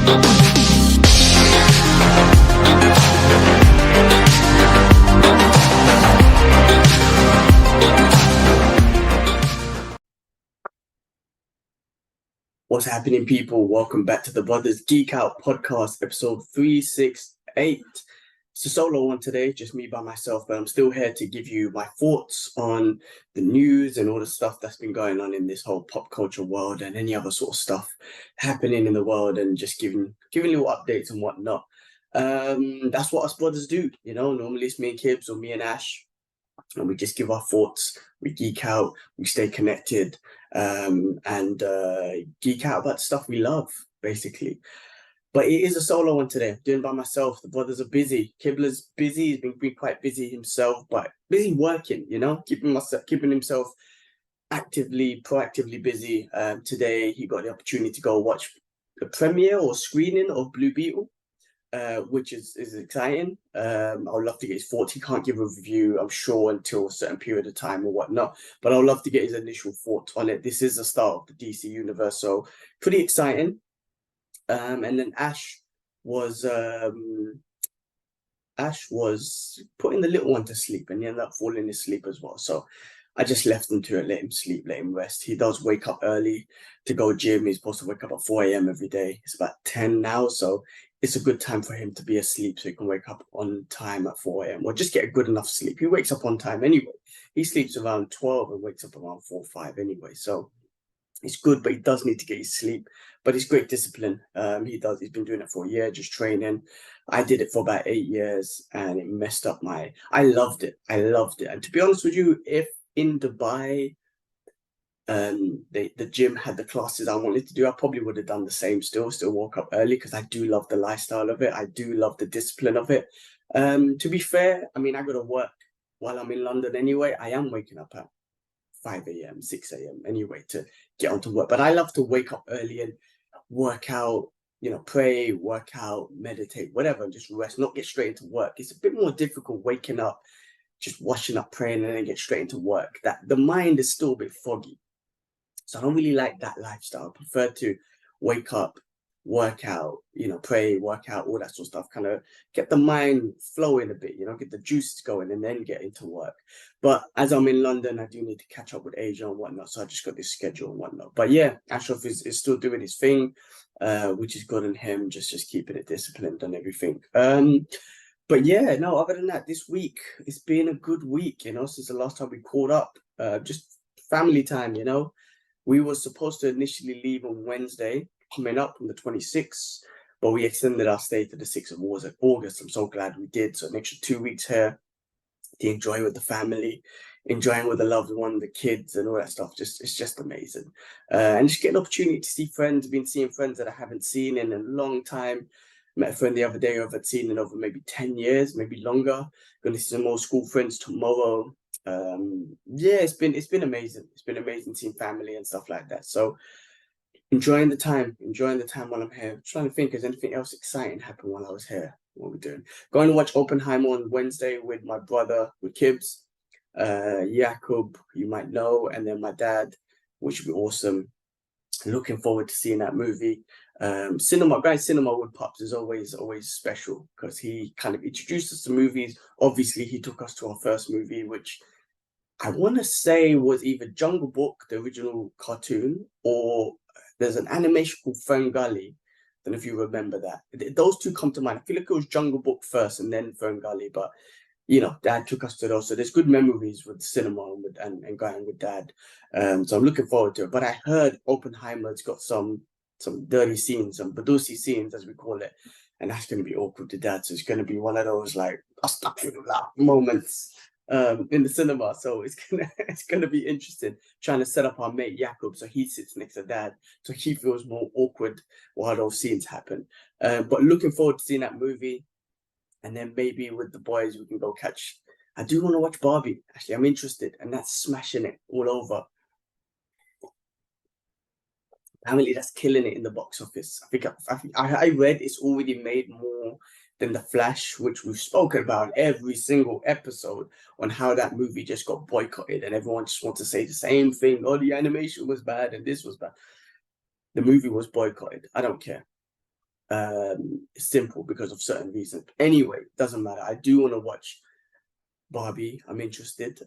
What's happening, people? Welcome back to the Brothers Geek Out podcast, episode 368. It's a solo one today, just me by myself, but I'm still here to give you my thoughts on the news and all the stuff that's been going on in this whole pop culture world and any other sort of stuff happening in the world, and just giving little updates and whatnot. That's what us brothers do, Normally it's me and Kibbs or me and Ash, and we just give our thoughts, we geek out, we stay connected, and geek out about the stuff we love, basically. But it is a solo one today. I'm doing it by myself. The brothers are busy. Kibler's busy. He's been quite busy himself, but busy working, keeping himself proactively busy. Today, he got the opportunity to go watch the premiere or screening of Blue Beetle, which is exciting. I would love to get his thoughts. He can't give a review, I'm sure, until a certain period of time or whatnot, but I would love to get his initial thoughts on it. This is the start of the DC universe, so pretty exciting. And then Ash was putting the little one to sleep, and he ended up falling asleep as well. So I just left him to it, let him sleep, let him rest. He does wake up early to go gym. He's supposed to wake up at 4 a.m. every day. It's about 10 now, so it's a good time for him to be asleep so he can wake up on time at 4 a.m. or just get a good enough sleep. He wakes up on time anyway. He sleeps around 12 and wakes up around 4 or 5 anyway. So it's good, but he does need to get his sleep. But it's great discipline. He's been doing it for a year, just training. I did it for about 8 years, and it messed up I loved it. And to be honest with you, if in Dubai, the gym had the classes I wanted to do, I probably would have done the same. Still woke up early because I do love the lifestyle of it. I do love the discipline of it. To be fair, I got to work while I'm in London anyway. I am waking up at 5 a.m., 6 a.m. anyway to get onto work. But I love to wake up early and work out, pray, work out, meditate, whatever, and just rest, not get straight into work. It's a bit more difficult waking up, just washing up, praying, and then get straight into work. That the mind is still a bit foggy. So I don't really like that lifestyle. I prefer to wake up, work out, pray, work out, all that sort of stuff, kind of get the mind flowing a bit, get the juices going, and then get into work. But as I'm in London, I do need to catch up with Asia and whatnot, so I just got this schedule and whatnot. But yeah, Ashraf is still doing his thing, which is good on him, just keeping it disciplined and everything. But yeah, no, other than that, this week, it's been a good week, since the last time we caught up. Just family time, We were supposed to initially leave on Wednesday, coming up on the 26th, but we extended our stay to the 6th of August. I'm so glad we did. So an extra 2 weeks here to enjoy with the family, enjoying with the loved one, the kids, and all that stuff. It's just amazing. And just get an opportunity to see friends. Been seeing friends that I haven't seen in a long time. Met a friend the other day who I haven't seen in over maybe 10 years, maybe longer. Going to see some more school friends tomorrow. Yeah, it's been amazing. It's been amazing seeing family and stuff like that. So enjoying the time while I'm here. I'm trying to think, has anything else exciting happened while I was here? What are we doing? Going to watch Oppenheimer on Wednesday with my brother, with Kibbs, Jakub, you might know, and then my dad, which would be awesome. Looking forward to seeing that movie. Cinema with Pops is always special because he kind of introduced us to movies. Obviously, he took us to our first movie, which I want to say was either Jungle Book, the original cartoon, or there's an animation called Ferngully. I don't know if you remember that. Those two come to mind. I feel like it was Jungle Book first and then Ferngully, but Dad took us to those. So there's good memories with cinema and going with Dad. So I'm looking forward to it. But I heard Oppenheimer's got some dirty scenes, some badusi scenes, as we call it. And that's going to be awkward to Dad. So it's going to be one of those like moments in the cinema. So it's gonna be interesting trying to set up our mate Jakub so he sits next to Dad, so he feels more awkward while those scenes happen. But looking forward to seeing that movie, and then maybe with the boys we can go catch. I do want to watch Barbie. Actually, I'm interested, and that's smashing it all over. Apparently, that's killing it in the box office. I read it's already made more than The Flash, which we've spoken about every single episode on how that movie just got boycotted and everyone just wants to say the same thing. Oh, the animation was bad and this was bad. The movie was boycotted. I don't care. simple because of certain reasons. Anyway, doesn't matter. I do want to watch Barbie. I'm interested.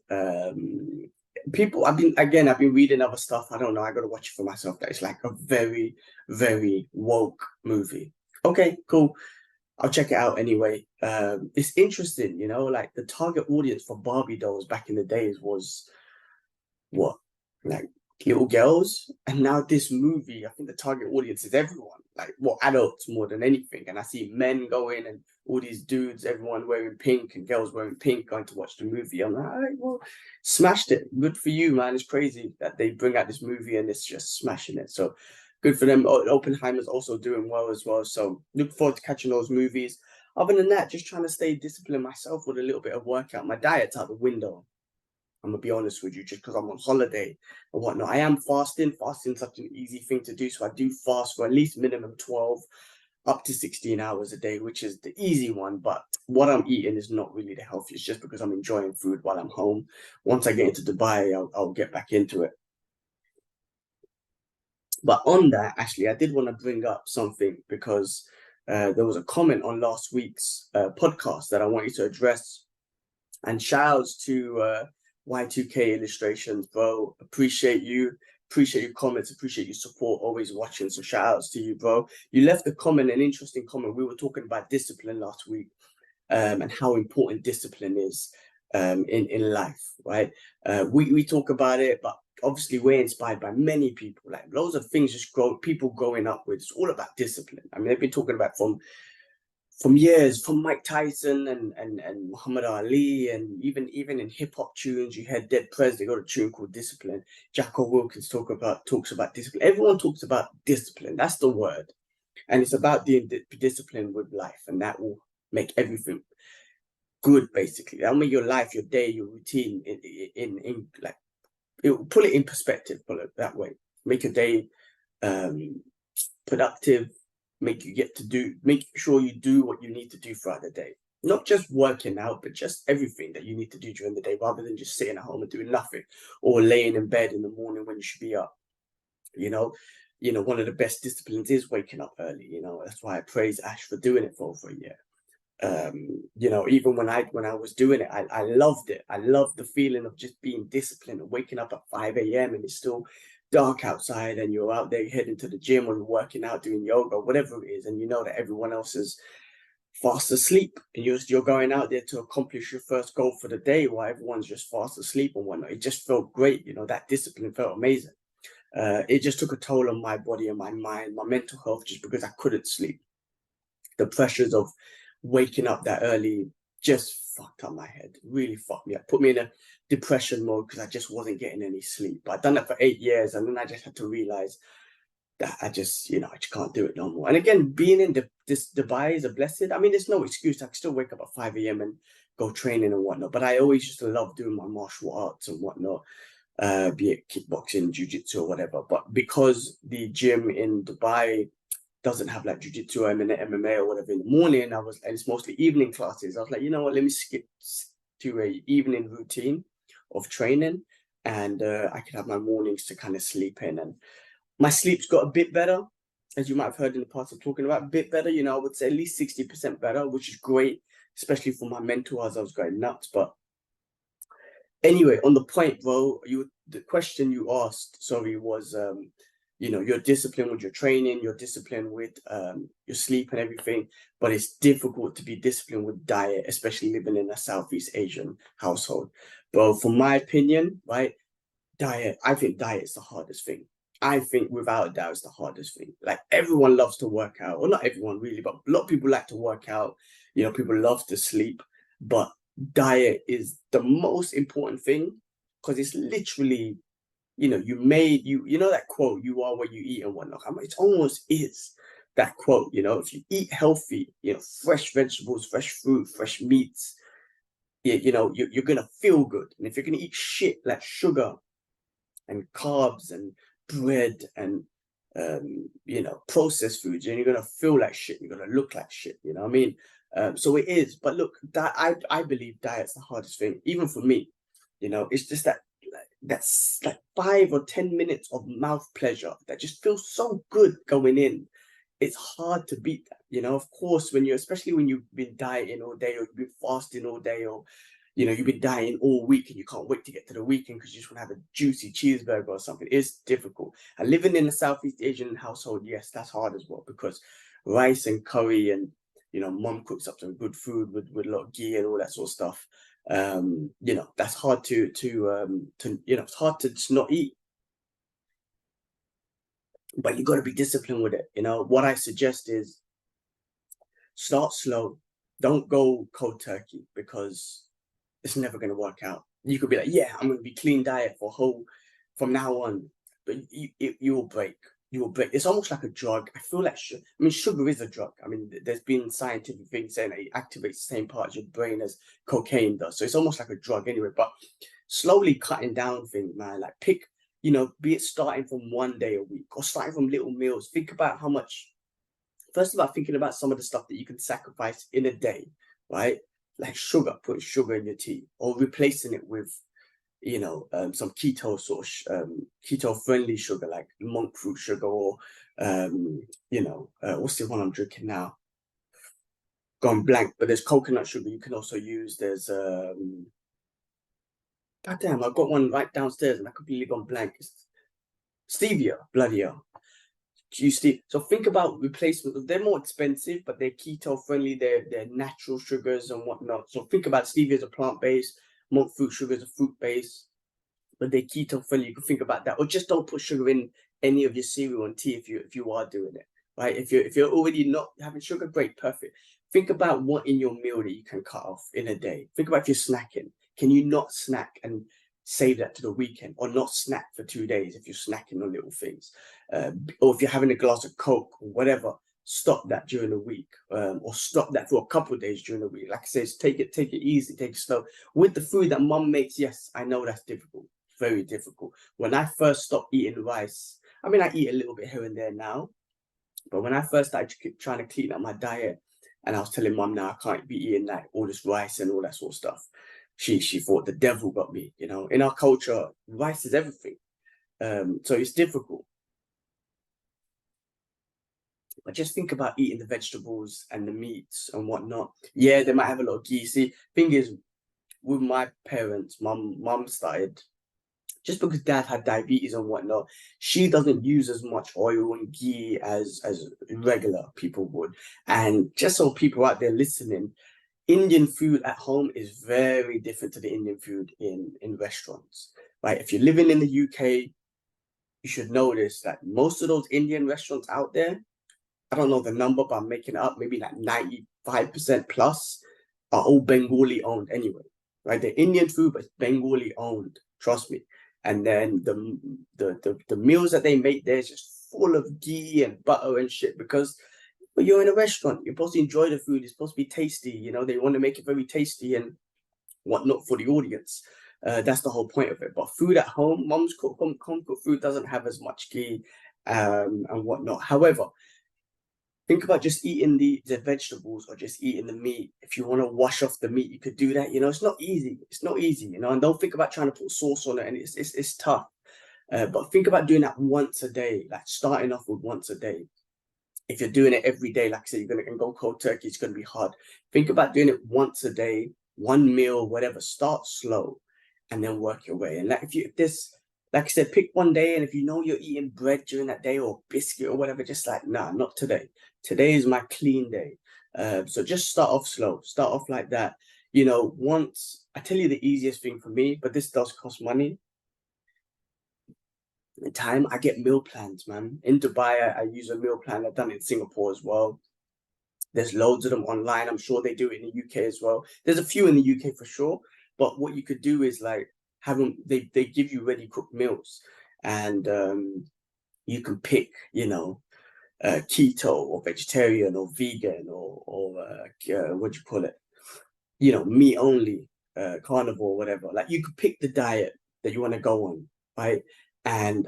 People, I've been reading other stuff. I don't know. I got to watch it for myself. That it's like a very, very woke movie. Okay, cool. I'll check it out anyway. It's interesting, like the target audience for Barbie dolls back in the days was what, like little girls, and now this movie, I think the target audience is everyone, like what, adults more than anything. And I see men going and all these dudes, everyone wearing pink and girls wearing pink going to watch the movie. I'm like, all right, well, smashed it. Good for you, man. It's crazy that they bring out this movie and it's just smashing it. So good for them. Oppenheimer's also doing well as well. So look forward to catching those movies. Other than that, just trying to stay disciplined myself with a little bit of workout. My diet's out the window. I'm gonna be honest with you, just because I'm on holiday and whatnot. I am fasting. Fasting is such an easy thing to do. So I do fast for at least minimum 12 up to 16 hours a day, which is the easy one. But what I'm eating is not really the healthiest, just because I'm enjoying food while I'm home. Once I get into Dubai, I'll get back into it. But on that, actually, I did want to bring up something because there was a comment on last week's podcast that I wanted to address. And shout outs to Y2K Illustrations, bro. Appreciate you. Appreciate your comments. Appreciate your support. Always watching. So shout outs to you, bro. You left a comment, an interesting comment. We were talking about discipline last week, and how important discipline is in life, right? We talk about it, but obviously we're inspired by many people. Like loads of things people growing up with. It's all about discipline. I mean, they've been talking about from years, from Mike Tyson and Muhammad Ali, and even in hip hop tunes, you heard Dead Prez, they got a tune called Discipline. Jacko Wilkins talks about discipline. Everyone talks about discipline. That's the word. And it's about being disciplined with life, and that will make everything good, basically. That'll make your life, your day, your routine in like, it will put it in perspective, put it that way. Make your day productive, make sure you do what you need to do throughout the day. Not just working out, but just everything that you need to do during the day, rather than just sitting at home and doing nothing, or laying in bed in the morning when you should be up. One of the best disciplines is waking up early. That's why I praise Ash for doing it for over a year. Even when I was doing it, I loved it. I loved the feeling of just being disciplined and waking up at 5 a.m. and it's still dark outside, and you're out there heading to the gym or you're working out, doing yoga, whatever it is, and you know that everyone else is fast asleep, and you're going out there to accomplish your first goal for the day while everyone's just fast asleep and whatnot. It just felt great. That discipline felt amazing. It just took a toll on my body and my mind, my mental health, just because I couldn't sleep. The pressures of waking up that early just fucked up my head, really fucked me up, put me in a depression mode because I just wasn't getting any sleep. But I'd done that for 8 years, and then I just had to realize that I just can't do it no more. And again, being in this Dubai is a blessing. I mean, there's no excuse. I can still wake up at 5 a.m. and go training and whatnot. But I always used to love doing my martial arts and whatnot, be it kickboxing, jiu-jitsu or whatever. But because the gym in Dubai doesn't have like jiu-jitsu or MMA or whatever in the morning, and it's mostly evening classes, I was like, you know what, let me skip to a evening routine of training, and I could have my mornings to kind of sleep in. And my sleep's got a bit better, as you might have heard in the past of talking about, a bit better, I would say at least 60% better, which is great, especially for my mental, as I was going nuts. But anyway, on the point, bro, the question you asked, sorry, was your discipline with your training, your discipline with your sleep and everything, but it's difficult to be disciplined with diet, especially living in a Southeast Asian household. But from my opinion, right, I think diet is the hardest thing. I think without a doubt, it's the hardest thing. Like everyone loves to work out, well, not everyone really, but a lot of people like to work out. People love to sleep, but diet is the most important thing, because it's literally, you know that quote, you are what you eat and whatnot. It almost is that quote. If you eat healthy, fresh vegetables, fresh fruit, fresh meats, you're gonna feel good. And if you're gonna eat shit like sugar and carbs and bread and processed foods, and you're gonna feel like shit, you're gonna look like shit, what I mean? So it is. But look, that I believe diet's the hardest thing, even for me. It's just that's like 5 or 10 minutes of mouth pleasure that just feels so good going in, it's hard to beat that. Of course, especially when you've been dieting all day, or you've been fasting all day, or you've been dieting all week and you can't wait to get to the weekend because you just want to have a juicy cheeseburger or something. It's difficult. And living in a Southeast Asian household, yes, that's hard as well, because rice and curry, and mom cooks up some good food with a lot of ghee and all that sort of stuff. That's hard to it's hard to just not eat. But you got to be disciplined with it. What I suggest is start slow. Don't go cold turkey, because it's never going to work out. You could be like, yeah, I'm going to be clean diet from now on, but you will break. You will break. It's almost like a drug. I feel like sugar is a drug. There's been scientific things saying that it activates the same parts of your brain as cocaine does. So it's almost like a drug anyway. But slowly cutting down things, man. Like pick, be it starting from 1 day a week or starting from little meals. Think about how much. First of all, thinking about some of the stuff that you can sacrifice in a day, right? Like sugar, putting sugar in your tea, or replacing it with, some keto-friendly sugar, like monk fruit sugar, or, what's the one I'm drinking now? Gone blank, but there's coconut sugar you can also use. There's, goddamn, I've got one right downstairs and I completely gone blank. It's stevia, bloody hell. So think about replacements. They're more expensive, but they're keto friendly. They're natural sugars and whatnot. So think about stevia as a plant based, monk fruit sugar as a fruit base, but they're keto friendly. You can think about that, or just don't put sugar in any of your cereal and tea if you are doing it, right? If you're already not having sugar, great, perfect. Think about what in your meal that you can cut off in a day. Think about if you're snacking. Can you not snack and save that to the weekend, or not snack for 2 days if you're snacking on little things, or if you're having a glass of Coke or whatever, stop that during the week, or stop that for a couple of days during the week. Like I said, take it easy, take it slow with the food that mom makes. Yes, I know that's difficult, very difficult. When I first stopped eating rice, I eat a little bit here and there now, but when I first started trying to clean up my diet, and I was telling mom, now I can't be eating like all this rice and all that sort of stuff, she thought the devil got me. In our culture, rice is everything. So it's difficult. But just think about eating the vegetables and the meats and whatnot. Yeah, they might have a lot of ghee. See, thing is, with my parents, mum started, just because dad had diabetes and whatnot, she doesn't use as much oil and ghee as regular people would. And just so people out there listening, Indian food at home is very different to the Indian food in restaurants, right? If you're living in the UK, you should notice that most of those Indian restaurants out there, I don't know the number, but I'm making it up, maybe like 95% plus, are all Bengali owned anyway, right? They're Indian food, but it's Bengali owned, trust me. And then the meals that they make there is just full of ghee and butter and shit, because but you're in a restaurant, you're supposed to enjoy the food, it's supposed to be tasty, they want to make it very tasty and whatnot for the audience. That's the whole point of it. But food at home, mom's home cooked food doesn't have as much ghee and whatnot. However, think about just eating the vegetables or just eating the meat. If you want to wash off the meat, you could do that. It's not easy. It's not easy, and don't think about trying to put sauce on it, and it's tough. But think about doing that once a day, like starting off with once a day. If you're doing it every day, like I said, you're going to go cold turkey, it's going to be hard. Think about doing it once a day, one meal, whatever. Start slow and then work your way. And like like I said, pick one day, and if you're eating bread during that day or biscuit or whatever, just like, nah, not today. Today is my clean day. So just start off slow, start off like that. Once I tell you the easiest thing for me, but this does cost money. Time, I get meal plans, man. In Dubai, I use a meal plan. I've done it in Singapore as well. There's loads of them online. I'm sure they do it in the UK as well. There's a few in the UK for sure. But what you could do is like have them. They give you ready cooked meals, and you can pick, keto or vegetarian or vegan or what do you call it? Meat only, carnivore, whatever. Like you could pick the diet that you want to go on, right? And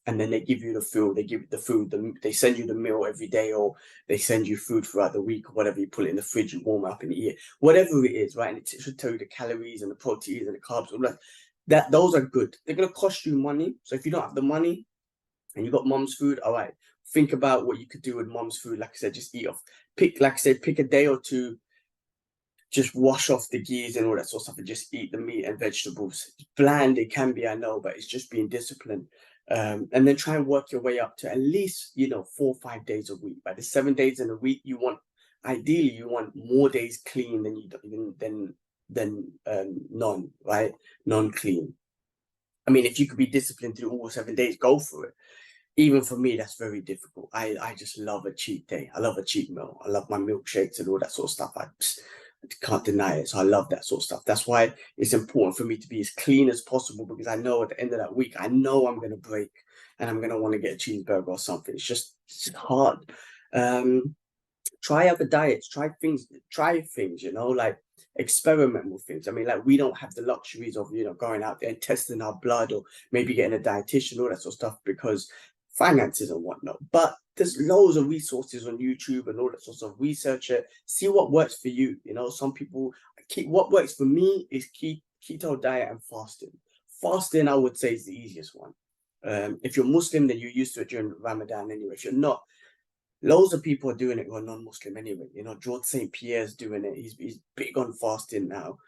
then they give you the food. They give you the food. They send you the meal every day, or they send you food throughout the week, or whatever. You put it in the fridge, you warm it up and eat it, whatever it is, right? And it should tell you the calories and the proteins and the carbs. All that. Those are good. They're gonna cost you money. So if you don't have the money and you got mom's food, all right, think about what you could do with mom's food. Like I said, just eat off, pick a day or two, just wash off the gears and all that sort of stuff and just eat the meat and vegetables. Bland it can be, I know, but it's just being disciplined. And then try and work your way up to at least, 4 or 5 days a week. By the 7 days in a week, ideally you want more days clean than none, right? Non-clean. I mean, if you could be disciplined through all 7 days, go for it. Even for me, that's very difficult. I just love a cheat day. I love a cheat meal. I love my milkshakes and all that sort of stuff. I can't deny it. So I love that sort of stuff. That's why it's important for me to be as clean as possible, because I know at the end of that week, I know I'm going to break and I'm going to want to get a cheeseburger or something. It's just hard. Try other diets, try things, like experiment with things. I mean, like, we don't have the luxuries of, going out there and testing our blood or maybe getting a dietitian, all that sort of stuff, because finances and whatnot. But there's loads of resources on YouTube and all that sort of stuff. Research it, see what works for you. Some people what works for me is keto diet and fasting. Fasting, I would say, is the easiest one. If you're Muslim, then you're used to it during Ramadan anyway. If you're not, loads of people are doing it who are non-Muslim anyway. George St. Pierre's doing it. He's big on fasting now.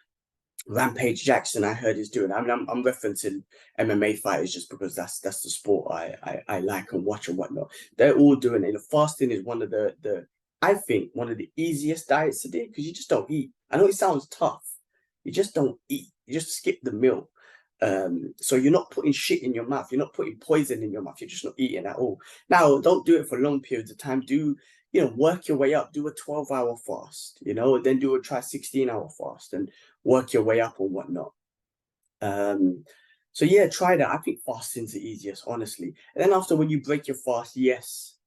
Rampage Jackson, I heard, is doing it. I mean, I'm referencing MMA fighters just because that's the sport I like and watch and whatnot. They're all doing it. Fasting is one of I think one of the easiest diets to do, because you just don't eat. I know it sounds tough. You just don't eat. You just skip the meal. So you're not putting shit in your mouth. You're not putting poison in your mouth. You're just not eating at all. Now, don't do it for long periods of time. Work your way up. Do a 12-hour fast, then try a 16-hour fast and work your way up or whatnot. So yeah, try that. I think fasting's the easiest, honestly. And then after, when you break your fast, yes,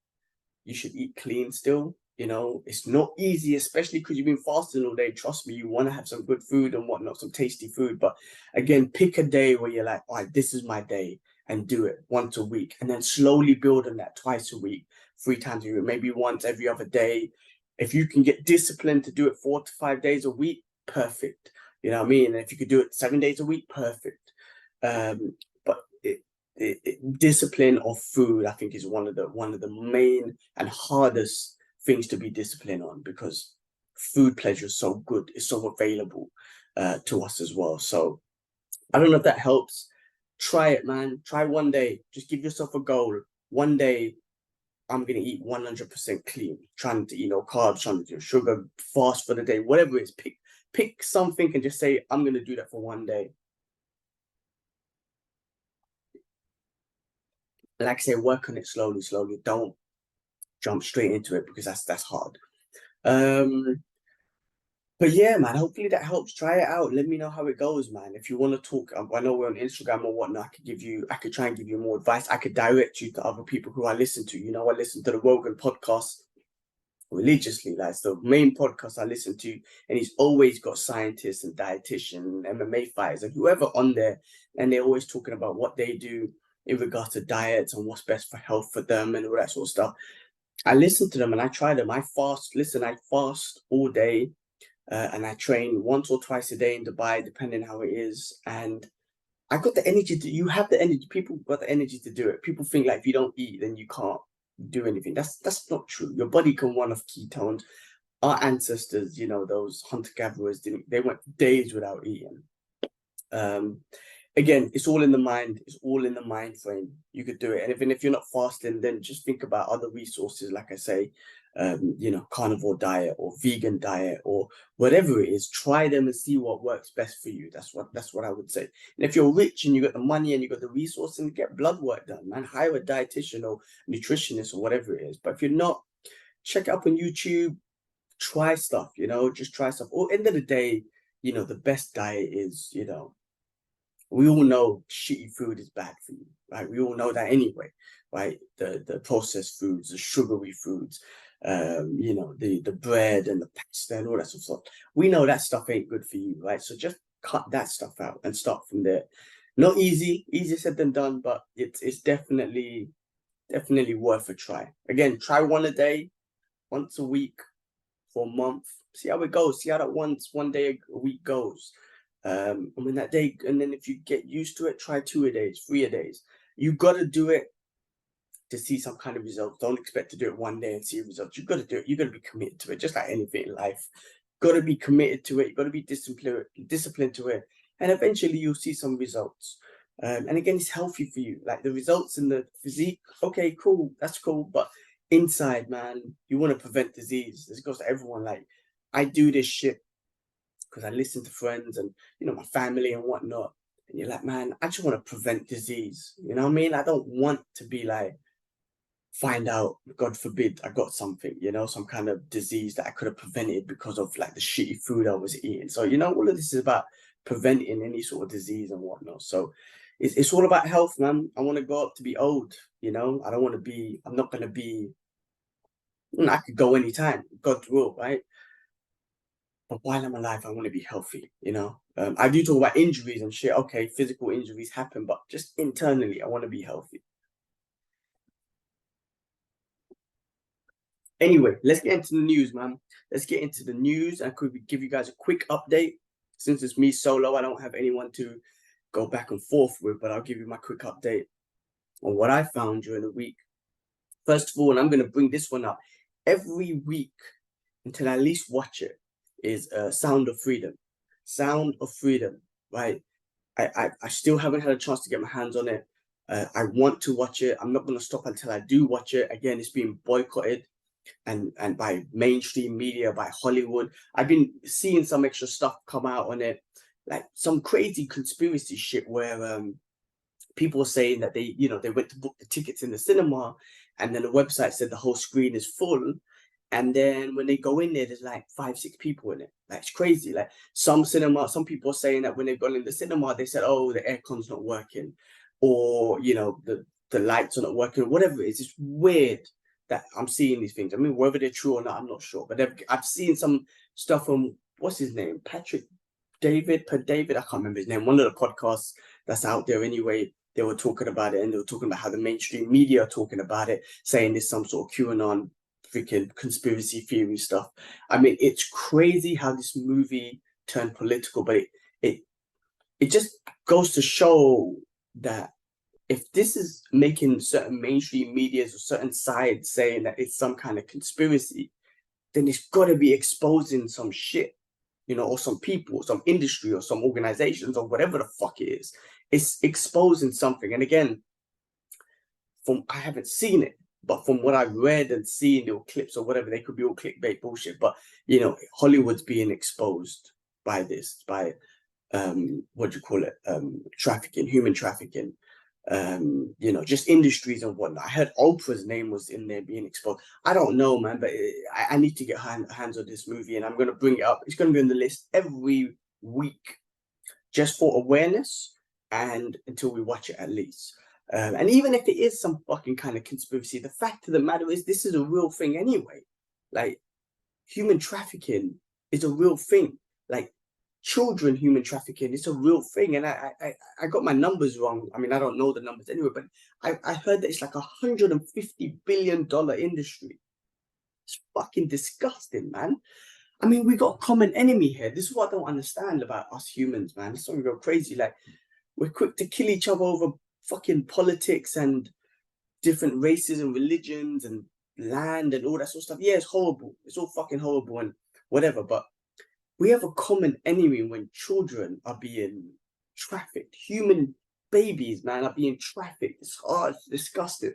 you should eat clean still. It's not easy, especially because you've been fasting all day. Trust me, you want to have some good food and whatnot, some tasty food. But again, pick a day where you're like, all right, this is my day, and do it once a week. And then slowly build on that twice a week, 3 times a week, maybe once every other day. If you can get disciplined to do it 4 to 5 days a week, perfect. You know what I mean? And if you could do it 7 days a week, perfect. But discipline of food, I think, is one of the main and hardest things to be disciplined on, because food pleasure is so good, it's so available to us as well. So I don't know if that helps. Try it, man. Try one day. Just give yourself a goal. One day, I'm gonna eat 100% clean. Trying to eat no carbs, trying to do sugar, fast for the day, whatever it is. Pick something and just say, I'm gonna do that for one day. Like I say, work on it slowly. Don't jump straight into it, because that's hard. But yeah, man, hopefully that helps. Try it out. Let me know how it goes, man. If you want to talk, I know we're on Instagram or whatnot. I could try and give you more advice. I could direct you to other people who I listen to. I listen to the Rogan podcast religiously. That's the main podcast I listen to, and he's always got scientists and dietitians and MMA fighters and whoever on there, and they're always talking about what they do in regards to diets and what's best for health for them and all that sort of stuff. I listen to them and I try them. I fast all day, and I train once or twice a day in Dubai, depending how it is. And I got the energy you have the energy. People got the energy to do it. People think like if you don't eat, then you can't do anything. That's not true. Your body can run off ketones. Our ancestors, those hunter-gatherers, they went days without eating. Again, it's all in the mind. It's all in the mind frame. You could do it. And even if you're not fasting, then just think about other resources, like I say, carnivore diet or vegan diet or whatever it is. Try them and see what works best for you. That's what I would say. And if you're rich and you got the money and you got the resources, and get blood work done, man, hire a dietitian or nutritionist or whatever it is. But if you're not, check it up on YouTube. Try stuff. Just try stuff. Or end of the day, the best diet is, we all know shitty food is bad for you, right? We all know that anyway, right? The processed foods, the sugary foods, the bread and the pasta and all that sort of stuff. We know that stuff ain't good for you, right? So just cut that stuff out and start from there. Not easier said than done, but it's definitely worth a try. Again, try one a day, once a week, for a month. See how it goes. See how that one day a week goes. And when that day, and then if you get used to it, try 2 a day, 3 a days. You got to do it to see some kind of results. Don't expect to do it one day and see results. You've got to do it. You've got to be committed to it, just like anything in life. Got to be committed to it. You've got to be disciplined to it, and eventually you'll see some results. And again, it's healthy for you. Like the results in the physique, okay, cool, that's cool. But inside, man, you want to prevent disease. This goes to everyone. Like I do this shit because I listen to friends and my family and whatnot. And you're like, man, I just want to prevent disease. You know what I mean? I don't want to be like, find out, God forbid, I got something, some kind of disease that I could have prevented because of like the shitty food I was eating. So, all of this is about preventing any sort of disease and whatnot. So it's all about health, man. I want to go up to be old, I don't want to be, I'm not going to be, I could go anytime, God's will, right? But while I'm alive, I want to be healthy, I do talk about injuries and shit. Okay, physical injuries happen, but just internally, I want to be healthy. Anyway, let's get into the news, man. Let's get into the news. I could give you guys a quick update. Since it's me solo, I don't have anyone to go back and forth with, but I'll give you my quick update on what I found during the week. First of all, and I'm going to bring this one up every week until I at least watch it, is Sound of Freedom. Sound of Freedom, right? I still haven't had a chance to get my hands on it. I want to watch it. I'm not going to stop until I do watch it. Again, it's being boycotted and by mainstream media, by Hollywood. I've been seeing some extra stuff come out on it, like some crazy conspiracy shit where people are saying that they went to book the tickets in the cinema, and then the website said the whole screen is full, and then when they go in there, there's like 5-6 people in it. Like it's crazy. Like some people are saying that when they've gone in the cinema, they said, oh, the aircon's not working, or the lights are not working, whatever it is. It's weird that I'm seeing these things. I mean, whether they're true or not, I'm not sure. But I've seen some stuff from, what's his name? David, I can't remember his name. One of the podcasts that's out there anyway, they were talking about it, and they were talking about how the mainstream media are talking about it, saying there's some sort of QAnon freaking conspiracy theory stuff. I mean, it's crazy how this movie turned political, but it just goes to show that if this is making certain mainstream medias or certain sides saying that it's some kind of conspiracy, then it's got to be exposing some shit, or some people, some industry, or some organizations, or whatever the fuck it is. It's exposing something. And again, I haven't seen it, but from what I've read and seen, or clips or whatever, they could be all clickbait bullshit. But Hollywood's being exposed by this, by what do you call it? Trafficking, human trafficking. Just industries and whatnot. I heard Oprah's name was in there being exposed. I don't know, man, but I need to get hands on this movie, and I'm going to bring it up. It's going to be on the list every week, just for awareness and until we watch it at least. And even if it is some fucking kind of conspiracy, the fact of the matter is this is a real thing anyway. Like human trafficking is a real thing. Like children human trafficking, it's a real thing. And I got my numbers wrong. I mean, I don't know the numbers anyway, but I heard that it's like $150 billion industry. It's fucking disgusting, man. I mean, we got a common enemy here. This is what I don't understand about us humans, man. It's something go crazy. Like we're quick to kill each other over fucking politics and different races and religions and land and all that sort of stuff. Yeah, it's horrible. It's all fucking horrible and whatever, but we have a common enemy when children are being trafficked. Human babies, man, are being trafficked. It's hard, it's disgusting.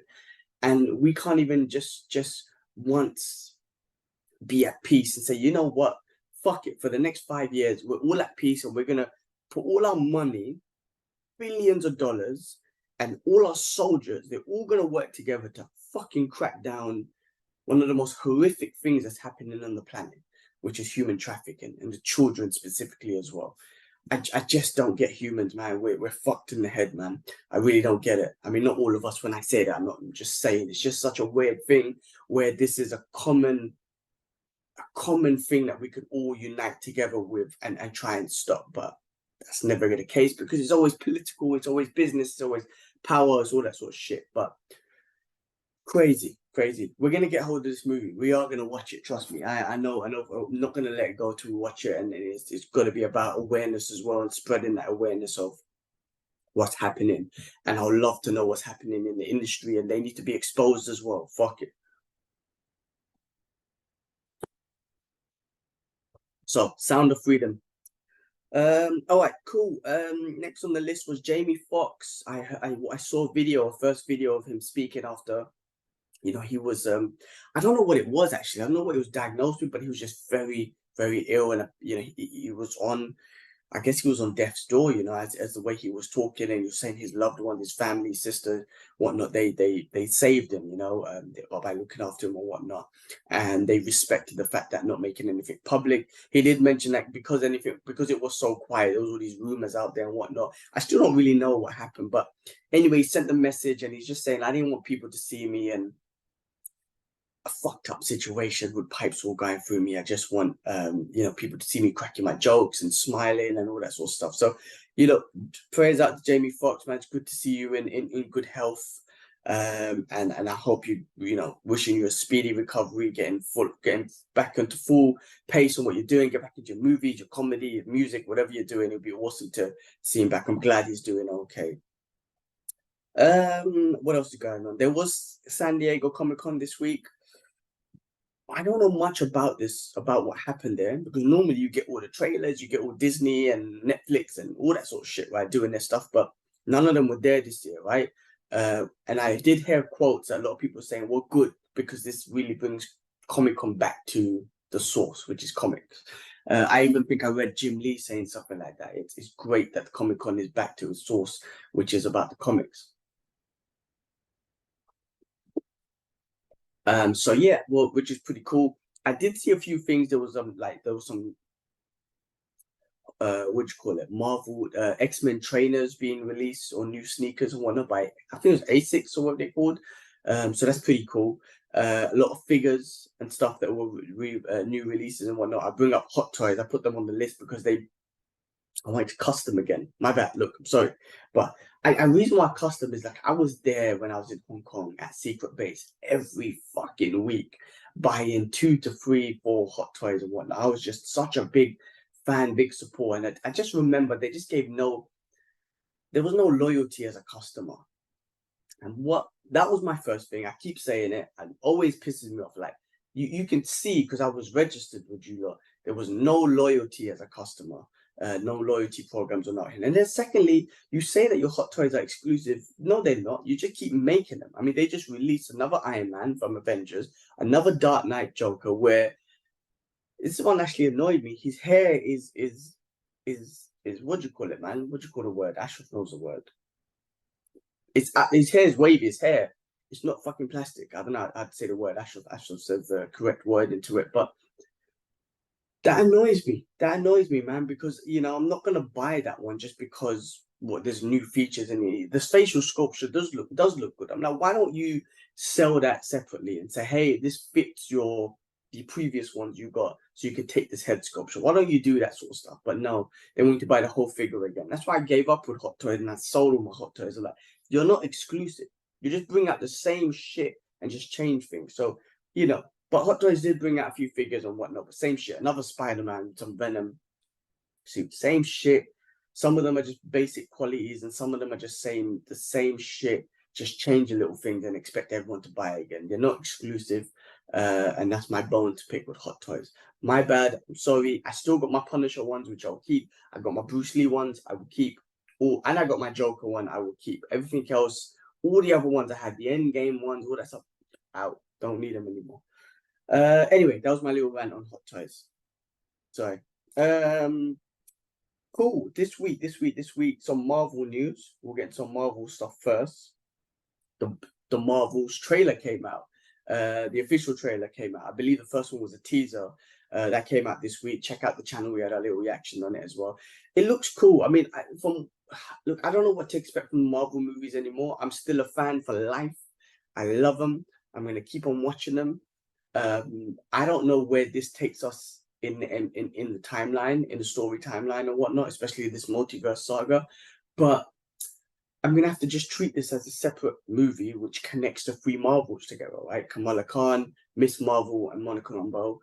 And we can't even just once be at peace and say, you know what? Fuck it. For the next 5 years, we're all at peace, and we're going to put all our money, billions of dollars, and all our soldiers, they're all going to work together to fucking crack down one of the most horrific things that's happening on the planet, which is human trafficking, and the children specifically as well. I just don't get humans, man. We're fucked in the head, man. I really don't get it. I mean, not all of us. When I say that, I'm just saying it's just such a weird thing where this is a common thing that we could all unite together with and try and stop. But that's never the case, because it's always political, it's always business, it's always power, it's all that sort of shit. But crazy. We're gonna get hold of this movie. We are gonna watch it. Trust me. I know. I'm not gonna let it go till we watch it, and it's got to be about awareness as well, and spreading that awareness of what's happening, and I'd love to know what's happening in the industry, and they need to be exposed as well. Fuck it. So, Sound of Freedom. All right, cool. Next on the list was Jamie Foxx. I saw a first video of him speaking after, he was I don't know what it was actually. I don't know what he was diagnosed with, but he was just very, very ill, and he was on. I guess he was on death's door, as the way he was talking, and he was saying his loved one, his family, sister, whatnot, they saved him, by looking after him or whatnot, and they respected the fact that not making anything public. He did mention that because it was so quiet, there was all these rumors out there and whatnot. I still don't really know what happened, but anyway, he sent the message, and he's just saying, I didn't want people to see me and a fucked up situation with pipes all going through me. I just want people to see me cracking my jokes and smiling and all that sort of stuff. So, prayers out to Jamie Foxx, man. It's good to see you in good health. And I hope wishing you a speedy recovery, getting back into full pace on what you're doing, get back into your movies, your comedy, your music, whatever you're doing. It'd be awesome to see him back. I'm glad he's doing okay. What else is going on? There was San Diego Comic-Con this week. I don't know much about what happened there, because normally you get all the trailers, you get all Disney and Netflix and all that sort of shit, right, doing their stuff, but none of them were there this year, right? And I did hear quotes, a lot of people saying, well, good, because this really brings Comic-Con back to the source, which is comics. I even think I read Jim Lee saying something like that. It's great that Comic-Con is back to its source, which is about the comics. So yeah, well, which is pretty cool. I did see a few things. There was some what do you call it, Marvel X-Men trainers being released, or new sneakers and whatnot, by I think it was ASICS or what they called. So that's pretty cool. A lot of figures and stuff that were new releases and whatnot. I bring up Hot Toys. I put them on the list because I wanted to custom again. My bad. Look, I'm sorry, but and reason why I custom is, like, I was there when I was in Hong Kong at Secret Base every fucking week, buying 2 to 3, 4 Hot Toys and whatnot. I was just such a big fan, big support, and I just remember they just there was no loyalty as a customer, and that was my first thing. I keep saying it, and always pisses me off. Like, you can see, because I was registered with you lot, there was no loyalty as a customer. No loyalty programs or nothing. And then secondly, you say that your Hot Toys are exclusive. No, they're not. You just keep making them. I mean, they just released another Iron Man from Avengers, another Dark Knight Joker, where this one actually annoyed me. His hair is what do you call it, man? What do you call the word? Ashraf knows the word. It's his hair is wavy. His hair. It's not fucking plastic. I don't know how to say the word. Ashraf says the correct word into it, but that annoys me. That annoys me, man, because I'm not gonna buy that one just because there's new features in it. The facial sculpture does look good. I'm like, why don't you sell that separately and say, hey, this fits the previous ones you got, so you can take this head sculpture. Why don't you do that sort of stuff? But no, they want you to buy the whole figure again. That's why I gave up with Hot Toys and I sold all my Hot Toys. I'm like, you're not exclusive. You just bring out the same shit and just change things. So, but Hot Toys did bring out a few figures and whatnot, but same shit. Another Spider-Man, some Venom suit, same shit. Some of them are just basic qualities, and some of them are just saying the same shit, just change a little things and expect everyone to buy again. They're not exclusive, and that's my bone to pick with Hot Toys. My bad. I'm sorry. I still got my Punisher ones, which I'll keep. I got my Bruce Lee ones. I will keep. Oh, and I got my Joker one. I will keep. Everything else, all the other ones I had, the Endgame ones, all that stuff, out. Don't need them anymore. Anyway, that was my little rant on Hot Toys. Sorry. Cool. This week, some Marvel news. We'll get some Marvel stuff first. The Marvel's trailer came out. The official trailer came out. I believe the first one was a teaser that came out this week. Check out the channel. We had a little reaction on it as well. It looks cool. I mean, look, I don't know what to expect from Marvel movies anymore. I'm still a fan for life. I love them. I'm going to keep on watching them. I don't know where this takes us in the timeline, in the story timeline or whatnot, especially this multiverse saga. But I'm gonna have to just treat this as a separate movie, which connects the three Marvels together, right? Kamala Khan, Miss Marvel, and Monica Rambeau,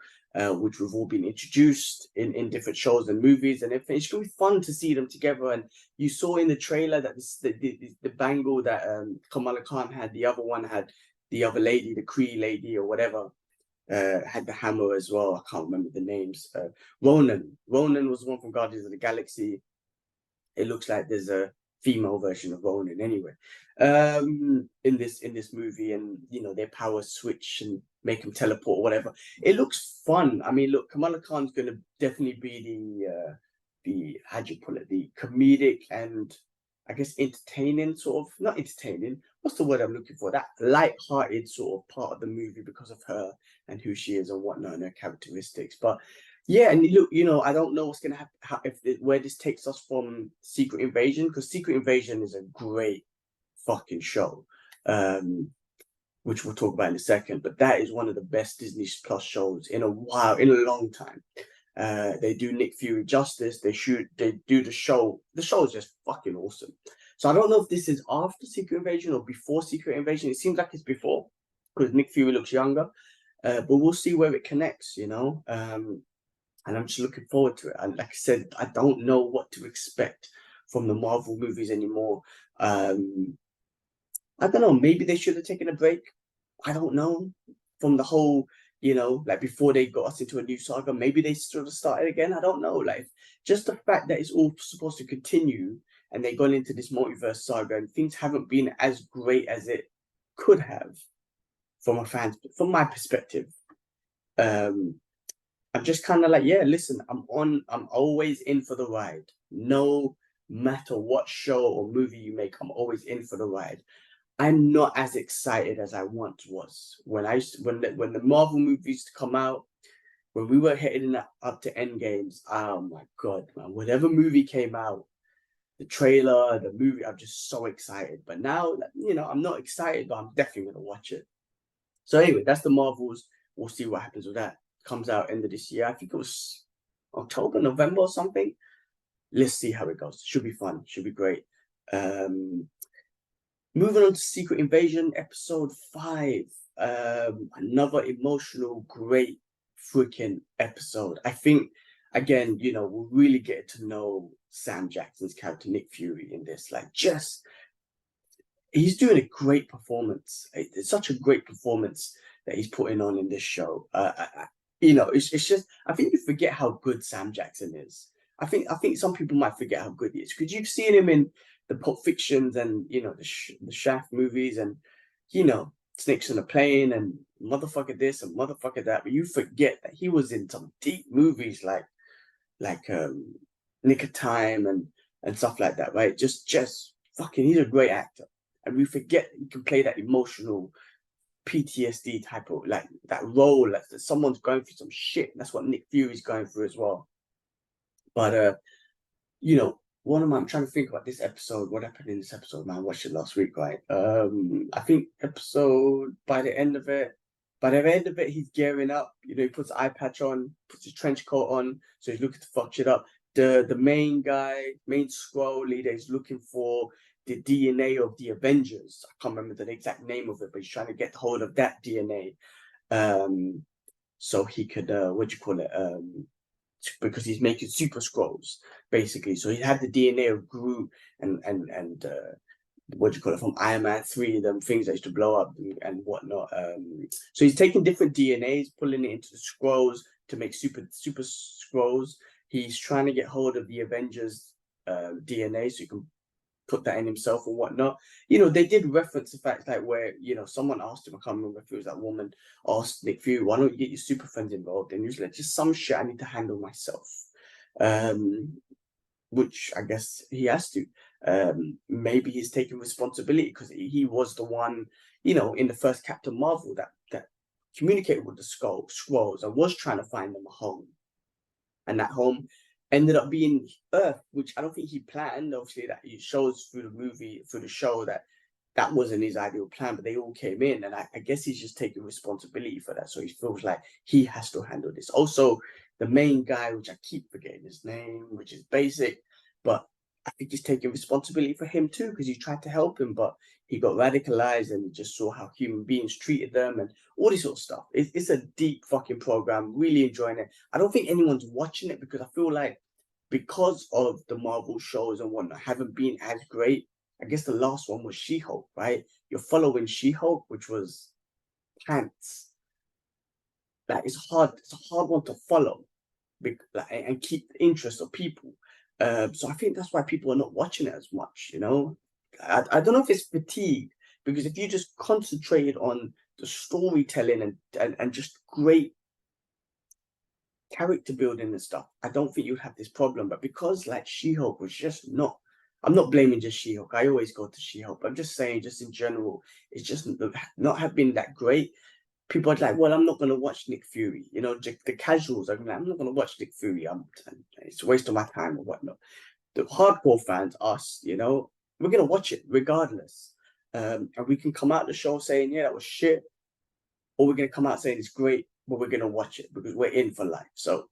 which we've all been introduced in different shows and movies and everything. It's gonna be fun to see them together. And you saw in the trailer that the bangle that Kamala Khan had, the other one had the other lady, the Kree lady or whatever, had the hammer as well. I can't remember the names. Ronan. Ronan was one from Guardians of the Galaxy. It looks like there's a female version of Ronan anyway, in this movie, and you know their powers switch and make them teleport or whatever. It looks fun. I mean, look, Kamala Khan's going to definitely be the how do you call it, the comedic and I guess entertaining sort of, not entertaining, what's the word I'm looking for, that light-hearted sort of part of the movie because of her and who she is and whatnot and her characteristics. But yeah, and look, you know, I don't know what's gonna happen where this takes us from Secret Invasion, because Secret Invasion is a great fucking show, which we'll talk about in a second. But that is one of the best Disney Plus shows in a while, in a long time. They do Nick Fury justice. They do the show. The show is just fucking awesome. So I don't know if this is after Secret Invasion or before Secret Invasion. It seems like it's before because Nick Fury looks younger. But we'll see where it connects, you know. And I'm just looking forward to it. And like I said, I don't know what to expect from the Marvel movies anymore. I don't know. Maybe they should have taken a break. I don't know. From the whole, you know, like before they got us into a new saga, maybe they should have started again. I don't know. Like just the fact that it's all supposed to continue and they've gone into this multiverse saga and things haven't been as great as it could have from from my perspective. I'm just kind of like, yeah, listen, I'm always in for the ride. No matter what show or movie you make, I'm always in for the ride. I'm not as excited as I once was when when the Marvel movies come out, when we were heading up to End Games. Oh my god, man! Whatever movie came out, the trailer, the movie, I'm just so excited. But now, you know, I'm not excited, but I'm definitely gonna watch it. So anyway, that's the Marvels. We'll see what happens with that. Comes out end of this year. I think it was October, November or something. Let's see how it goes. Should be fun. Should be great. Moving on to Secret Invasion, episode 5. Another emotional, great freaking episode. I think, again, you know, we'll really get to know Sam Jackson's character, Nick Fury, in this. Like, just, he's doing a great performance. It's such a great performance that he's putting on in this show. You know, it's just, I think you forget how good Sam Jackson is. I think some people might forget how good he is because you've seen him in the Pulp Fictions and, you know, the Shaft movies and, you know, Snakes on a Plane and motherfucker this and motherfucker that, but you forget that he was in some deep movies like Nick of Time and stuff like that, right? Just fucking, he's a great actor. And we forget he can play that emotional PTSD type of, like, that role that someone's going through some shit. That's what Nick Fury's going through as well. But you know, I'm trying to think about this episode. What happened in this episode, man? I watched it last week, right? I think by the end of it, he's gearing up. You know, he puts an eye patch on, puts his trench coat on, so he's looking to fuck shit up. The main Skrull leader is looking for the DNA of the Avengers. I can't remember the exact name of it, but he's trying to get hold of that DNA, so he could because he's making super scrolls basically. So he had the DNA of Groot and from Iron Man 3, them things that used to blow up and whatnot. So he's taking different DNAs, pulling it into the scrolls to make super scrolls. He's trying to get hold of the Avengers DNA so he can put that in himself and whatnot. You know, they did reference the fact that where, you know, someone asked him, I can't remember if it was that woman, asked Nick Fury, why don't you get your super friends involved? And he was like, just some shit I need to handle myself. Which I guess he has to. Maybe he's taking responsibility because he was the one, you know, in the first Captain Marvel that communicated with the Skrulls and was trying to find them a home. And that home ended up being Earth, which I don't think he planned. Obviously, that he shows through the show that wasn't his ideal plan, but they all came in, and I guess he's just taking responsibility for that. So he feels like he has to handle this. Also, the main guy, which I keep forgetting his name, which is basic, but I think he's taking responsibility for him too, because he tried to help him, but he got radicalized and he just saw how human beings treated them and all this sort of stuff. It's a deep fucking program. Really enjoying it. I don't think anyone's watching it because I feel like because of the Marvel shows and whatnot haven't been as great. I guess the last one was She-Hulk, right? You're following She-Hulk, which was pants. Like it's hard. It's a hard one to follow, and keep the interest of people. So I think that's why people are not watching it as much. I don't know if it's fatigue, because if you just concentrated on the storytelling and just great character building and stuff, I don't think you'd have this problem. But because like She-Hulk was just not, I'm not blaming just She-Hulk. I always go to She-Hulk. But I'm just saying, just in general, it's just not have been that great. People are like, well, I'm not going to watch Nick Fury. The casuals are like, I'm not going to watch Nick Fury. It's a waste of my time or whatnot. The hardcore fans, us, we're going to watch it regardless. And we can come out the show saying, yeah, that was shit. Or we're going to come out saying it's great, but we're going to watch it because we're in for life. So,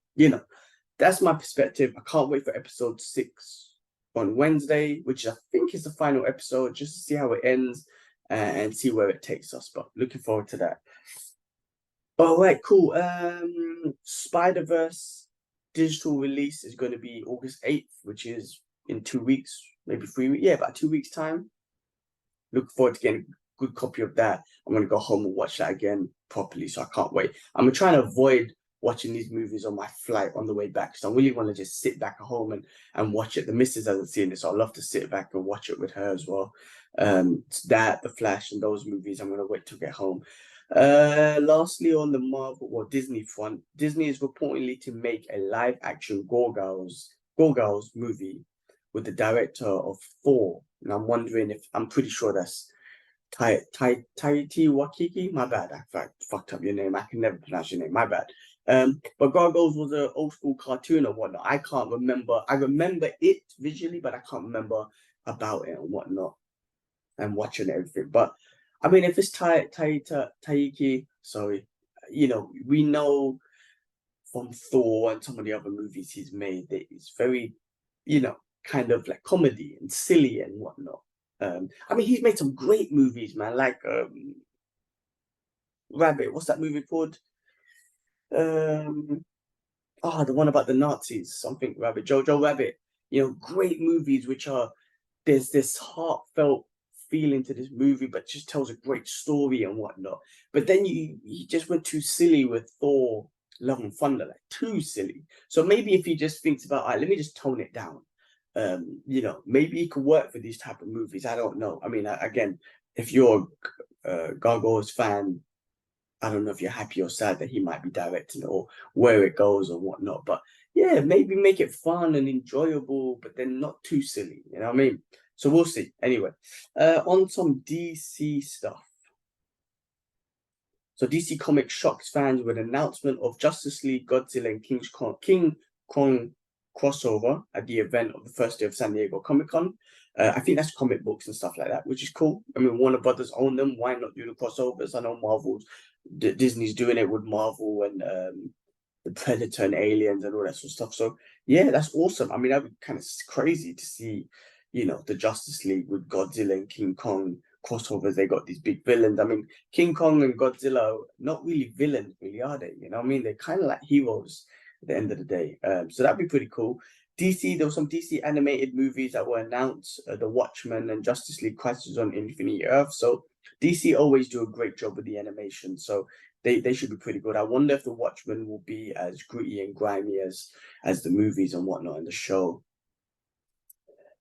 that's my perspective. I can't wait for episode 6 on Wednesday, which I think is the final episode, just to see how it ends and see where it takes us. But looking forward to that. All right, cool. Spider-Verse digital release is going to be August 8th, which is in 2 weeks, maybe 3 weeks. Yeah, about 2 weeks' time. Look forward to getting a good copy of that. I'm going to go home and watch that again properly, so I can't wait. I'm trying to avoid watching these movies on my flight on the way back, because I really want to just sit back at home and watch it. The missus hasn't seen it, so I'd love to sit back and watch it with her as well. That, The Flash, and those movies, I'm going to wait to get home. Lastly, on the Disney front, Disney is reportedly to make a live-action Gorgals movie with the director of Thor, and I'm wondering if I'm pretty sure that's Taiti Wakiki. My bad, I fucked up your name. I can never pronounce your name. My bad. But Gargoyles was an old school cartoon or whatnot. I can't remember. I remember it visually, but I can't remember about it and whatnot and watching everything. But I mean, if it's Taiki, sorry, we know from Thor and some of the other movies he's made that it's very, kind of like comedy and silly and whatnot. I mean, he's made some great movies, man, like Rabbit. What's that movie called? The one about the Nazis, something Rabbit, Jojo Rabbit. Great movies which are, there's this heartfelt feeling to this movie, but just tells a great story and whatnot. But then you just went too silly with Thor Love and Thunder, like too silly. So maybe if he just thinks about, all right, let me just tone it down. Maybe he could work for these type of movies. I don't know. I mean, again, if you're a Gargoyles fan, I don't know if you're happy or sad that he might be directing it or where it goes or whatnot. But yeah, maybe make it fun and enjoyable, but then not too silly. You know what I mean? So we'll see. Anyway, on some DC stuff. So DC Comics shocks fans with an announcement of Justice League, Godzilla, and King Kong crossover at the event of the first day of San Diego Comic-Con. I think that's comic books and stuff like that, which is cool. I mean, Warner Brothers own them. Why not do the crossovers? I know Disney's doing it with Marvel and the Predator and Aliens and all that sort of stuff. So yeah, that's awesome. I mean, that'd be kind of crazy to see, the Justice League with Godzilla and King Kong crossovers. They got these big villains. I mean, King Kong and Godzilla, not really villains, really, are they? You know what I mean? They're kind of like heroes at the end of the day. So that'd be pretty cool. DC, there were some DC animated movies that were announced, The Watchmen and Justice League Crisis on Infinite Earth. So DC always do a great job with the animation. So they should be pretty good. I wonder if The Watchmen will be as gritty and grimy as the movies and whatnot in the show.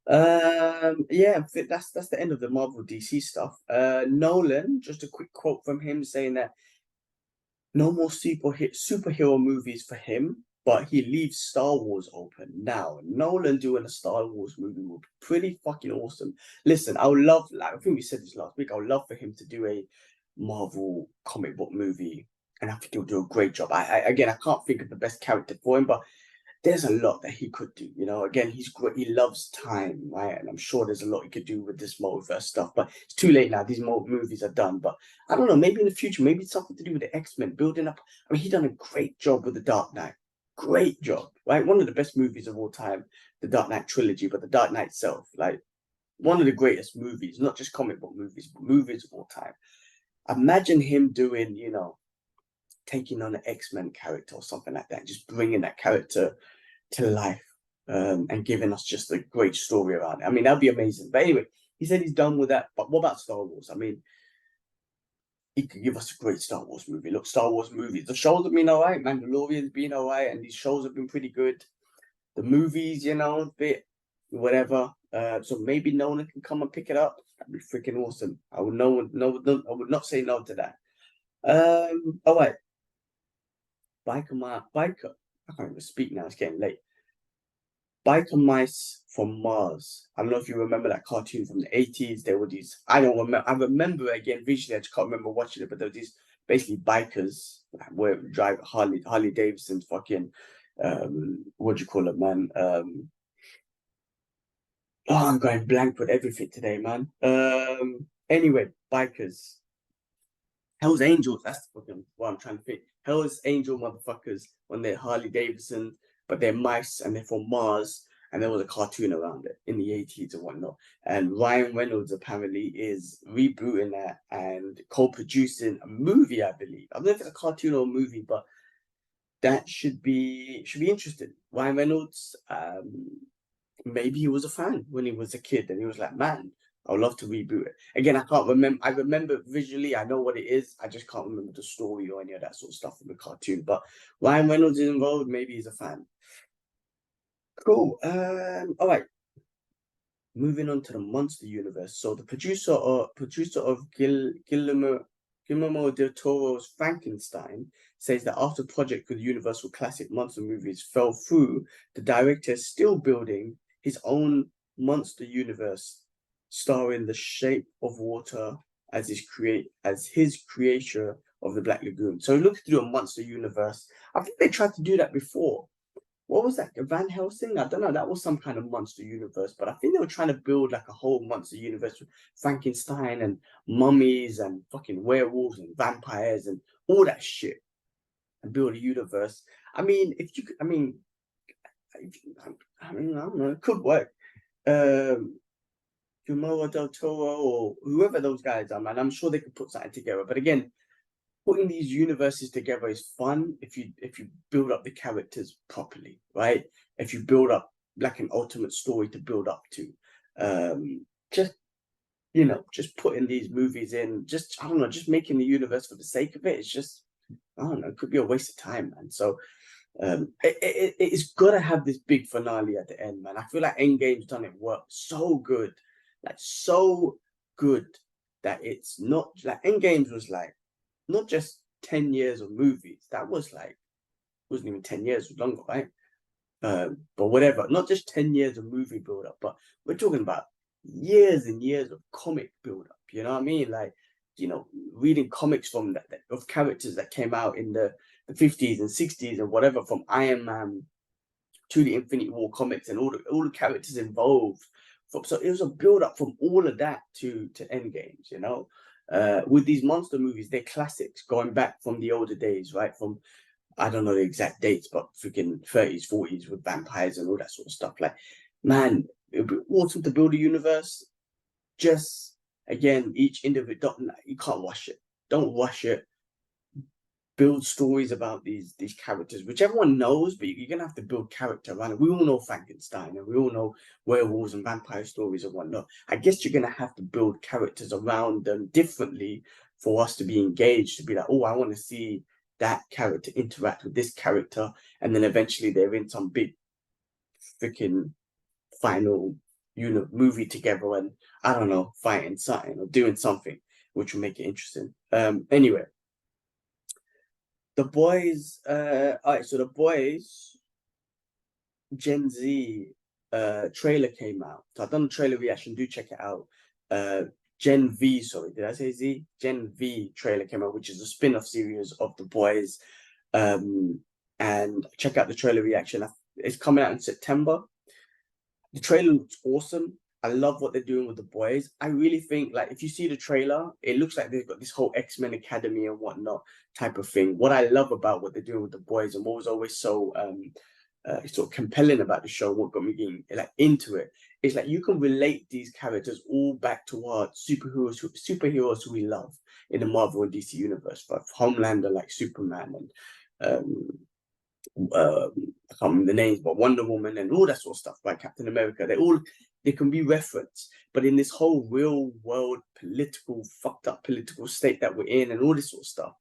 Yeah, that's the end of the Marvel DC stuff. Nolan, just a quick quote from him saying that no more superhero movies for him, but he leaves Star Wars open. Now, Nolan doing a Star Wars movie would be pretty fucking awesome. Listen, I would love, like I think we said this last week, I would love for him to do a Marvel comic book movie, and I think he'll do a great job. I can't think of the best character for him, but there's a lot that he could do. Again, he's great. He loves time, right? And I'm sure there's a lot he could do with this multiverse stuff. But it's too late now. These movies are done. But I don't know. Maybe in the future, maybe it's something to do with the X-Men building up. I mean, he done a great job with the Dark Knight. great job, right? One of the best movies of all time, the Dark Knight trilogy, but the Dark Knight itself, like one of the greatest movies, not just comic book movies, but movies of all time. Imagine him doing, taking on an X-Men character or something like that, just bringing that character to life, and giving us just a great story around it. I mean, that'd be amazing. But anyway, he said he's done with that. But what about Star Wars? I mean, he could give us a great Star Wars movie. Look, Star Wars movies. The shows have been all right. Mandalorian's been all right, and these shows have been pretty good. The movies, a bit whatever. So maybe Nolan can come and pick it up. That'd be freaking awesome. I would I would not say no to that. All right. Biker. I can't even speak now. It's getting late. Biker Mice from Mars. I don't know if you remember that cartoon from the 80s. There were these, I don't remember, I remember again visually, I just can't remember watching it, but there were these basically bikers where drive Harley Davidson's fucking what do you call it, man? Oh, I'm going blank with everything today, man. Anyway, bikers. Hell's Angels, that's fucking what I'm trying to think. Hell's Angel motherfuckers on their Harley Davidson, but they're mice and they're from Mars. And there was a cartoon around it in the 80s and whatnot. And Ryan Reynolds apparently is rebooting that and co-producing a movie, I believe. I don't know if it's a cartoon or a movie, but that should be interesting. Ryan Reynolds, maybe he was a fan when he was a kid and he was like, man, I would love to reboot it. Again, I can't remember. I remember visually, I know what it is. I just can't remember the story or any of that sort of stuff from the cartoon. But Ryan Reynolds is involved. Maybe he's a fan. Cool. All right. Moving on to the monster universe. So the producer of Guillermo del Toro's Frankenstein says that after project with Universal classic monster movies fell through, the director is still building his own monster universe, starring the Shape of Water as his creation of the Black Lagoon. So looking to do a monster universe. I think they tried to do that before. What was that? Van Helsing? I don't know. That was some kind of monster universe, but I think they were trying to build like a whole monster universe with Frankenstein and mummies and fucking werewolves and vampires and all that shit and build a universe. I mean, if you could, I don't know, it could work. Guillermo del Toro or whoever those guys are, man, I'm sure they could put something together. But again, putting these universes together is fun if you build up the characters properly, right? If you build up like an ultimate story to build up to. Just just putting these movies in, just I don't know, just making the universe for the sake of it, it's just I don't know, it could be a waste of time, man. So it's got to have this big finale at the end, man. I feel like Endgame's done it work so good, like so good that it's not like Endgames was like not just 10 years of movies. That was like, wasn't even 10 years, it was longer, right? But whatever, not just 10 years of movie build up, but we're talking about years and years of comic build up. You know what I mean? Like, reading comics from that of characters that came out in the 50s and 60s and whatever, from Iron Man to the Infinity War comics and all the characters involved. So it was a build up from all of that to Endgames, with these monster movies, they're classics going back from the older days, right? From I don't know the exact dates, but freaking 30s, 40s with vampires and all that sort of stuff. Like, man, it'd be awesome to build a universe. Just again, each individual, you can't rush it. Don't rush it. Build stories about these characters, which everyone knows, but you're gonna have to build character around it. We all know Frankenstein, and we all know werewolves and vampire stories and whatnot. I guess you're gonna have to build characters around them differently for us to be engaged. To be like, oh, I want to see that character interact with this character, and then eventually they're in some big freaking final, movie together, and I don't know, fighting something or doing something, which will make it interesting. Anyway. The boys, all right, so the boys Gen Z trailer came out. So I've done a trailer reaction, do check it out. Gen V, sorry, did I say Z? Gen V trailer came out, which is a spin-off series of the boys. And check out the trailer reaction. It's coming out in September. The trailer looks awesome. I love what they're doing with the boys. I really think, like, if you see the trailer, it looks like they've got this whole X-Men Academy and whatnot type of thing. What I love about what they're doing with the boys, and what was always so sort of compelling about the show, what got me getting like into it, is like you can relate these characters all back to our superheroes who we love in the Marvel and DC universe, but Homelander like Superman and um, I can't remember the names, but Wonder Woman and all that sort of stuff, right? Captain America, they can be referenced, but in this whole real world political fucked up political state that we're in and all this sort of stuff,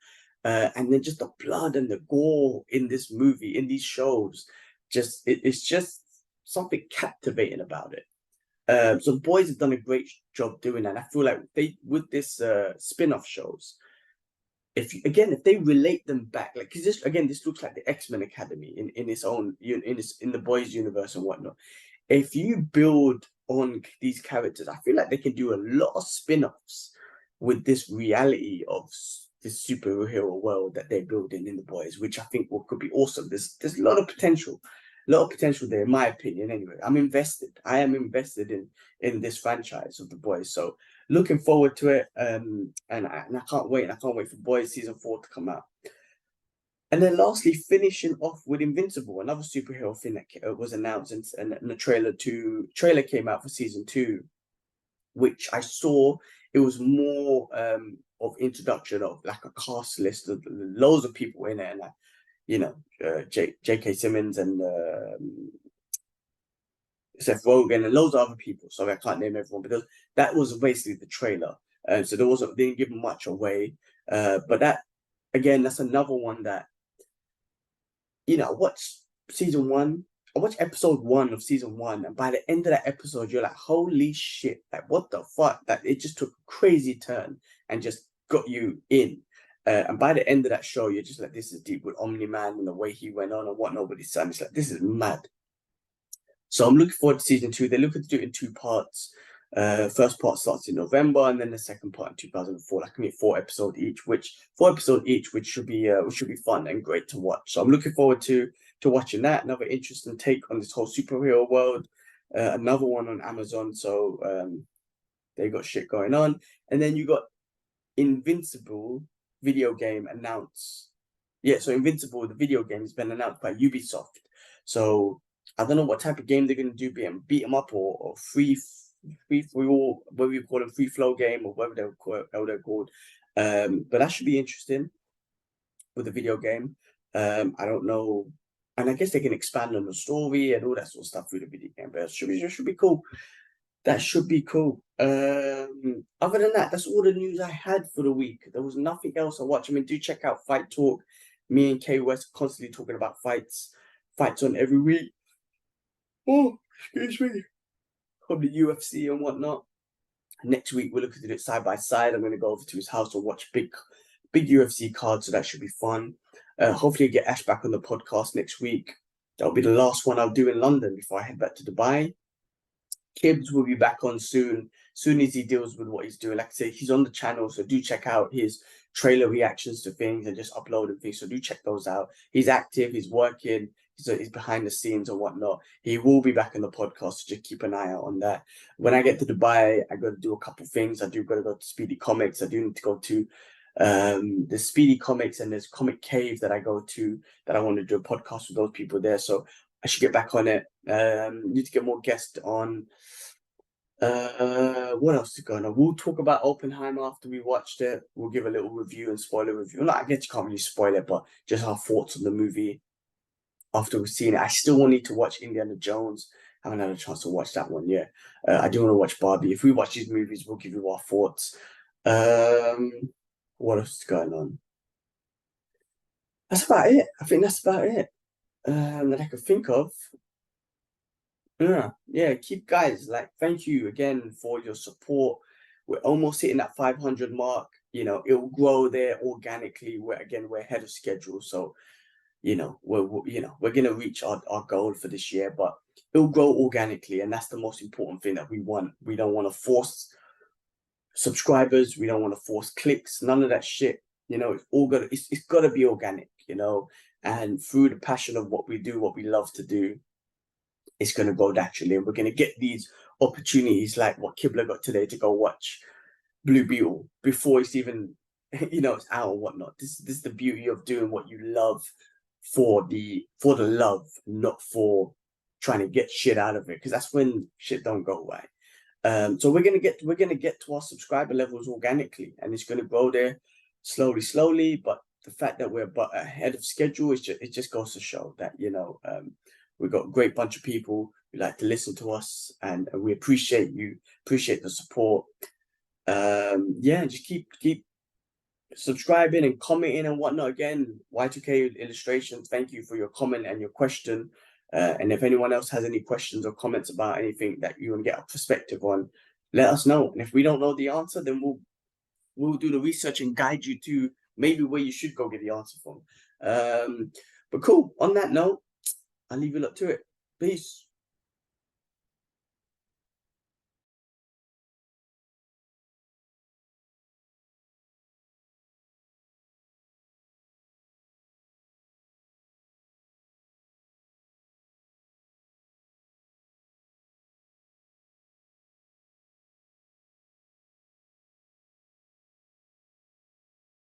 and then just the blood and the gore in this movie, in these shows, it's just something captivating about it. So the boys have done a great job doing that. And I feel like they with this spin-off shows, if they relate them back, like, because this looks like the X-Men Academy in its own in the boys universe and whatnot. If you build on these characters, I feel like they can do a lot of spin-offs with this reality of this superhero world that they're building in the boys, which I think could be awesome. There's a lot of potential. A lot of potential there, in my opinion. Anyway, I'm invested. I am invested in this franchise of the boys. So looking forward to it. And I can't wait. I can't wait for Boys season 4 to come out. And then lastly, finishing off with Invincible, another superhero thing that was announced, and the trailer came out for season 2, which I saw. It was more of introduction of like a cast list of loads of people in it, and J.K. Simmons and Seth Rogen and loads of other people. Sorry, I can't name everyone, because that was basically the trailer. So they didn't give much away. But that, again, that's another one that, I watched season 1. I watched episode 1 of season 1, and by the end of that episode, you're like, holy shit, like, what the fuck? That it just took a crazy turn and just got you in. And by the end of that show, you're just like, this is deep, with Omni-Man and the way he went on and whatnot with his son. It's like, this is mad. So I'm looking forward to season 2. They're looking to do it in 2 parts. First part starts in November, and then the second part in 2004. Like, I mean, 4 episodes each, which should be fun and great to watch. So I'm looking forward to watching that. Another interesting take on this whole superhero world. Another one on Amazon. So they got shit going on, and then you got Invincible video game announced. Yeah, so Invincible, the video game, has been announced by Ubisoft. So I don't know what type of game they're going to do, beat them up or free for all, whether you call them free flow game or whatever they're called. But that should be interesting with the video game. I don't know, and I guess they can expand on the story and all that sort of stuff through the video game. But it should be cool. That should be cool. Other than that, that's all the news I had for the week. There was nothing else I watched. I mean, do check out Fight Talk. Me and Kay West are constantly talking about fights on every week. Oh, excuse me. From the UFC and whatnot. Next week, we're looking to do it side by side. I'm going to go over to his house and watch big UFC cards, so that should be fun. Hopefully, get Ash back on the podcast next week. That'll be the last one I'll do in London before I head back to Dubai. Kibbs will be back on soon as he deals with what he's doing. Like I say, he's on the channel, so do check out his trailer reactions to things and just uploading things. So do check those out. He's active, he's working, he's behind the scenes and whatnot. He will be back in the podcast, so just keep an eye out on that. When I get to Dubai, I got to do a couple things. I do got to go to Speedy Comics. I do need to go to the Speedy Comics, and there's Comic Cave that I go to, that I want to do a podcast with those people there. So I should get back on it. Need to get more guests on. What else is going on? We'll talk about Oppenheimer after we watched it. We'll give a little review and spoiler review. No, I guess you can't really spoil it, but just our thoughts on the movie after we've seen it. I still will need to watch Indiana Jones. I haven't had a chance to watch that one yet. I do want to watch Barbie. If we watch these movies, we'll give you our thoughts. What else is going on? That's about it. I think that's about it that I could think of. Yeah, keep guys, like, thank you again for your support. We're almost hitting that 500 mark. It'll grow there organically. We're ahead of schedule, so we're gonna reach our goal for this year, but it'll grow organically, and that's the most important thing that we want. We don't want to force subscribers, we don't want to force clicks, none of that shit. It's gotta be organic, and through the passion of what we do, what we love to do, it's going to go naturally, and we're going to get these opportunities like what Kibler got today to go watch Blue Beetle before it's even it's out or whatnot. This is the beauty of doing what you love for the love, not for trying to get shit out of it, because that's when shit don't go away. So we're gonna get to our subscriber levels organically, and it's gonna grow there slowly. But the fact that we're ahead of schedule it just goes to show that we've got a great bunch of people who like to listen to us, and we appreciate the support. Yeah, just keep subscribing and commenting and whatnot. Again, Y2K Illustrations, thank you for your comment and your question. And if anyone else has any questions or comments about anything that you want to get a perspective on, let us know. And if we don't know the answer, then we'll do the research and guide you to maybe where you should go get the answer from. But cool. On that note, I'll leave it up to it. Peace.